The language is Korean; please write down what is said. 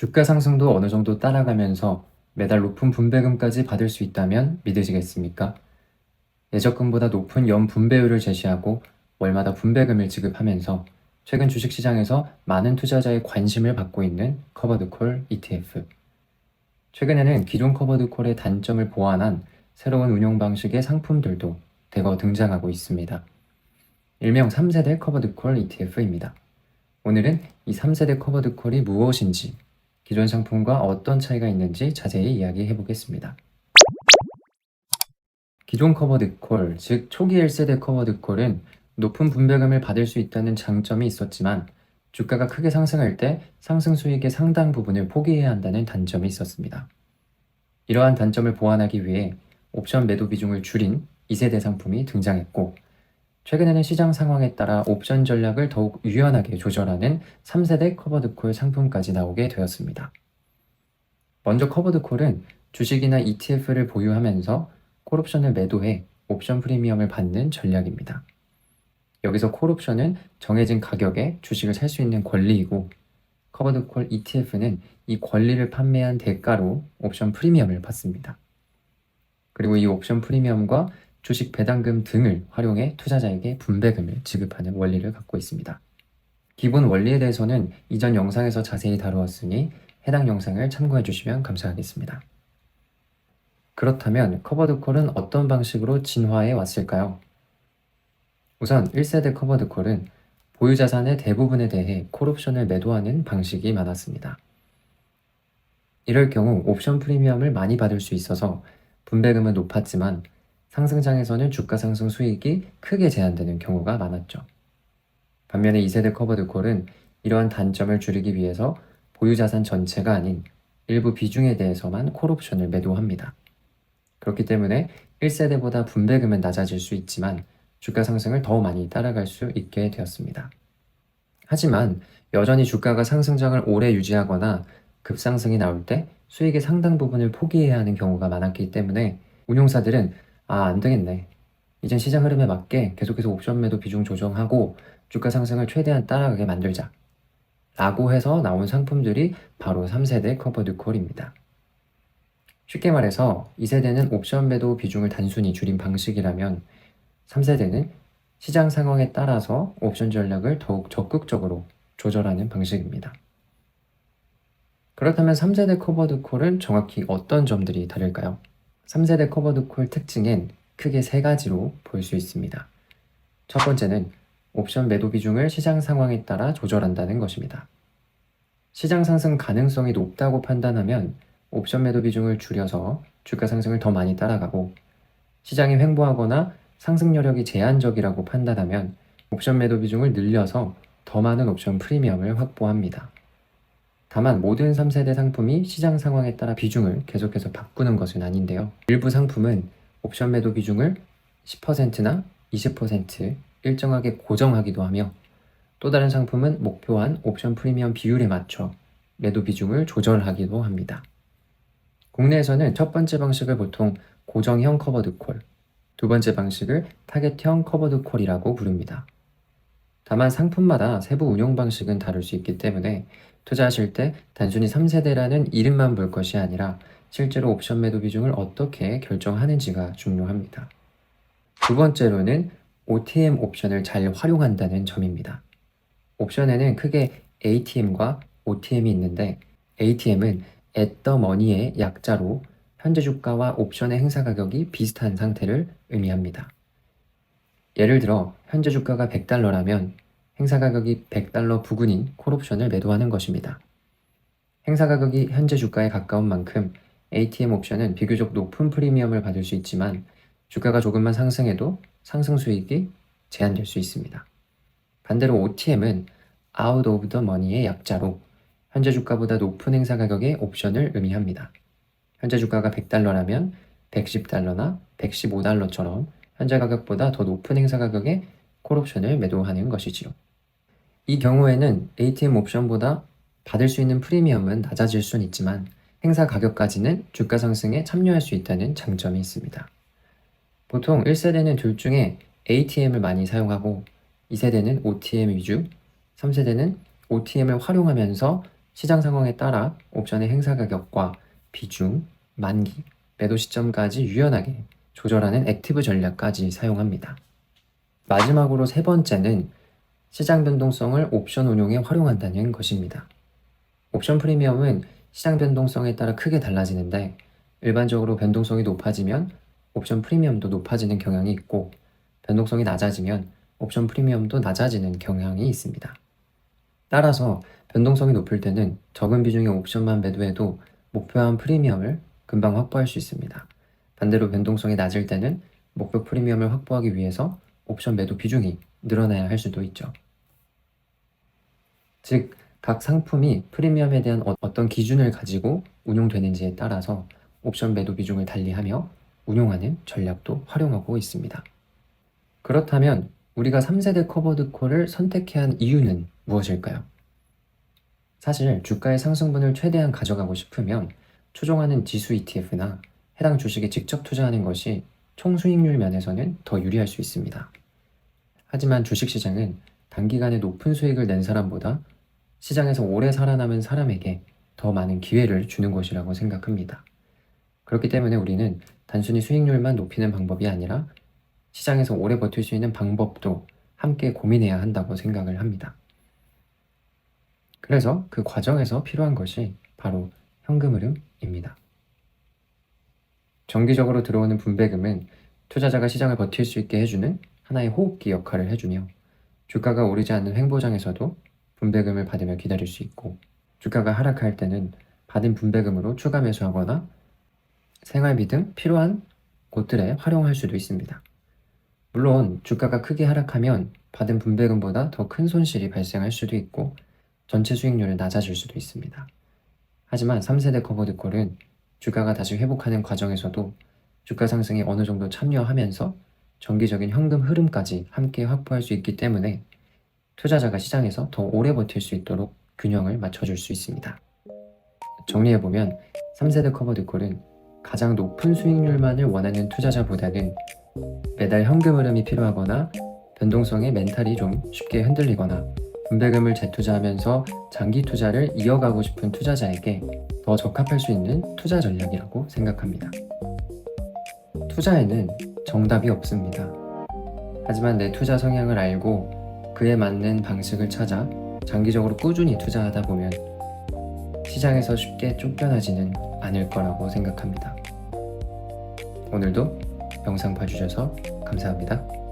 주가 상승도 어느 정도 따라가면서 매달 높은 분배금까지 받을 수 있다면 믿으시겠습니까? 예적금보다 높은 연 분배율을 제시하고 월마다 분배금을 지급하면서 최근 주식시장에서 많은 투자자의 관심을 받고 있는 커버드콜 ETF. 최근에는 기존 커버드콜의 단점을 보완한 새로운 운용 방식의 상품들도 대거 등장하고 있습니다. 일명 3세대 커버드콜 ETF입니다. 오늘은 이 3세대 커버드콜이 무엇인지, 기존 상품과 어떤 차이가 있는지 자세히 이야기해 보겠습니다. 기존 커버드콜, 즉 초기 1세대 커버드콜은 높은 분배금을 받을 수 있다는 장점이 있었지만 주가가 크게 상승할 때 상승 수익의 상당 부분을 포기해야 한다는 단점이 있었습니다. 이러한 단점을 보완하기 위해 옵션 매도 비중을 줄인 2세대 상품이 등장했고, 최근에는 시장 상황에 따라 옵션 전략을 더욱 유연하게 조절하는 3세대 커버드콜 상품까지 나오게 되었습니다. 먼저 커버드콜은 주식이나 ETF를 보유하면서 콜옵션을 매도해 옵션 프리미엄을 받는 전략입니다. 여기서 콜옵션은 정해진 가격에 주식을 살 수 있는 권리이고, 커버드콜 ETF는 이 권리를 판매한 대가로 옵션 프리미엄을 받습니다. 그리고 이 옵션 프리미엄과 주식 배당금 등을 활용해 투자자에게 분배금을 지급하는 원리를 갖고 있습니다. 기본 원리에 대해서는 이전 영상에서 자세히 다루었으니 해당 영상을 참고해 주시면 감사하겠습니다. 그렇다면 커버드콜은 어떤 방식으로 진화해 왔을까요? 우선 1세대 커버드콜은 보유자산의 대부분에 대해 콜옵션을 매도하는 방식이 많았습니다. 이럴 경우 옵션 프리미엄을 많이 받을 수 있어서 분배금은 높았지만 상승장에서는 주가 상승 수익이 크게 제한되는 경우가 많았죠. 반면에 2세대 커버드콜은 이러한 단점을 줄이기 위해서 보유자산 전체가 아닌 일부 비중에 대해서만 콜옵션을 매도합니다. 그렇기 때문에 1세대보다 분배금은 낮아질 수 있지만 주가 상승을 더 많이 따라갈 수 있게 되었습니다. 하지만 여전히 주가가 상승장을 오래 유지하거나 급상승이 나올 때 수익의 상당 부분을 포기해야 하는 경우가 많았기 때문에 운용사들은 안 되겠네, 이젠 시장 흐름에 맞게 계속해서 옵션 매도 비중 조정하고 주가 상승을 최대한 따라가게 만들자 라고 해서 나온 상품들이 바로 3세대 커버드콜입니다. 쉽게 말해서 2세대는 옵션 매도 비중을 단순히 줄인 방식이라면 3세대는 시장 상황에 따라서 옵션 전략을 더욱 적극적으로 조절하는 방식입니다. 그렇다면 3세대 커버드콜은 정확히 어떤 점들이 다를까요? 3세대 커버드콜 특징은 크게 세 가지로 볼 수 있습니다. 첫 번째는 옵션 매도 비중을 시장 상황에 따라 조절한다는 것입니다. 시장 상승 가능성이 높다고 판단하면 옵션 매도 비중을 줄여서 주가 상승을 더 많이 따라가고, 시장이 횡보하거나 상승 여력이 제한적이라고 판단하면 옵션 매도 비중을 늘려서 더 많은 옵션 프리미엄을 확보합니다. 다만 모든 3세대 상품이 시장 상황에 따라 비중을 계속해서 바꾸는 것은 아닌데요. 일부 상품은 옵션 매도 비중을 10%나 20% 일정하게 고정하기도 하며, 또 다른 상품은 목표한 옵션 프리미엄 비율에 맞춰 매도 비중을 조절하기도 합니다. 국내에서는 첫 번째 방식을 보통 고정형 커버드콜, 두 번째 방식을 타겟형 커버드콜이라고 부릅니다. 다만 상품마다 세부 운용 방식은 다를 수 있기 때문에 투자하실 때 단순히 3세대라는 이름만 볼 것이 아니라 실제로 옵션 매도 비중을 어떻게 결정하는지가 중요합니다. 두 번째로는 OTM 옵션을 잘 활용한다는 점입니다. 옵션에는 크게 ATM과 OTM이 있는데, ATM은 at the money의 약자로 현재 주가와 옵션의 행사 가격이 비슷한 상태를 의미합니다. 예를 들어 현재 주가가 $100라면 행사 가격이 $100 부근인 콜옵션을 매도하는 것입니다. 행사 가격이 현재 주가에 가까운 만큼 ATM 옵션은 비교적 높은 프리미엄을 받을 수 있지만 주가가 조금만 상승해도 상승 수익이 제한될 수 있습니다. 반대로 OTM은 out of the money의 약자로 현재 주가보다 높은 행사 가격의 옵션을 의미합니다. 현재 주가가 $100라면 $110나 $115처럼 현재 가격보다 더 높은 행사 가격의 콜옵션을 매도하는 것이지요. 이 경우에는 ATM 옵션보다 받을 수 있는 프리미엄은 낮아질 수는 있지만 행사 가격까지는 주가 상승에 참여할 수 있다는 장점이 있습니다. 보통 1세대는 둘 중에 ATM을 많이 사용하고 2세대는 OTM 위주, 3세대는 OTM을 활용하면서 시장 상황에 따라 옵션의 행사 가격과 비중, 만기, 매도 시점까지 유연하게 조절하는 액티브 전략까지 사용합니다. 마지막으로 세 번째는 시장 변동성을 옵션 운용에 활용한다는 것입니다. 옵션 프리미엄은 시장 변동성에 따라 크게 달라지는데 일반적으로 변동성이 높아지면 옵션 프리미엄도 높아지는 경향이 있고 변동성이 낮아지면 옵션 프리미엄도 낮아지는 경향이 있습니다. 따라서 변동성이 높을 때는 적은 비중의 옵션만 매도해도 목표한 프리미엄을 금방 확보할 수 있습니다. 반대로 변동성이 낮을 때는 목표 프리미엄을 확보하기 위해서 옵션 매도 비중이 늘어나야 할 수도 있죠. 즉, 각 상품이 프리미엄에 대한 어떤 기준을 가지고 운용되는지에 따라서 옵션 매도 비중을 달리하며 운용하는 전략도 활용하고 있습니다. 그렇다면 우리가 3세대 커버드 콜을 선택해야 한 이유는 무엇일까요? 사실 주가의 상승분을 최대한 가져가고 싶으면 추종하는 지수 ETF나 해당 주식에 직접 투자하는 것이 총 수익률 면에서는 더 유리할 수 있습니다. 하지만 주식시장은 단기간에 높은 수익을 낸 사람보다 시장에서 오래 살아남은 사람에게 더 많은 기회를 주는 것이라고 생각합니다. 그렇기 때문에 우리는 단순히 수익률만 높이는 방법이 아니라 시장에서 오래 버틸 수 있는 방법도 함께 고민해야 한다고 생각을 합니다. 그래서 그 과정에서 필요한 것이 바로 현금 흐름입니다. 정기적으로 들어오는 분배금은 투자자가 시장을 버틸 수 있게 해주는 하나의 호흡기 역할을 해주며 주가가 오르지 않는 횡보장에서도 분배금을 받으며 기다릴 수 있고 주가가 하락할 때는 받은 분배금으로 추가 매수하거나 생활비 등 필요한 곳들에 활용할 수도 있습니다. 물론 주가가 크게 하락하면 받은 분배금보다 더 큰 손실이 발생할 수도 있고 전체 수익률은 낮아질 수도 있습니다. 하지만 3세대 커버드 콜은 주가가 다시 회복하는 과정에서도 주가 상승에 어느 정도 참여하면서 정기적인 현금 흐름까지 함께 확보할 수 있기 때문에 투자자가 시장에서 더 오래 버틸 수 있도록 균형을 맞춰줄 수 있습니다. 정리해보면 3세대 커버드 콜은 가장 높은 수익률만을 원하는 투자자보다는 매달 현금 흐름이 필요하거나 변동성에 멘탈이 좀 쉽게 흔들리거나 분배금을 재투자하면서 장기 투자를 이어가고 싶은 투자자에게 더 적합할 수 있는 투자 전략이라고 생각합니다. 투자에는 정답이 없습니다. 하지만 내 투자 성향을 알고 그에 맞는 방식을 찾아 장기적으로 꾸준히 투자하다 보면 시장에서 쉽게 쫓겨나지는 않을 거라고 생각합니다. 오늘도 영상 봐주셔서 감사합니다.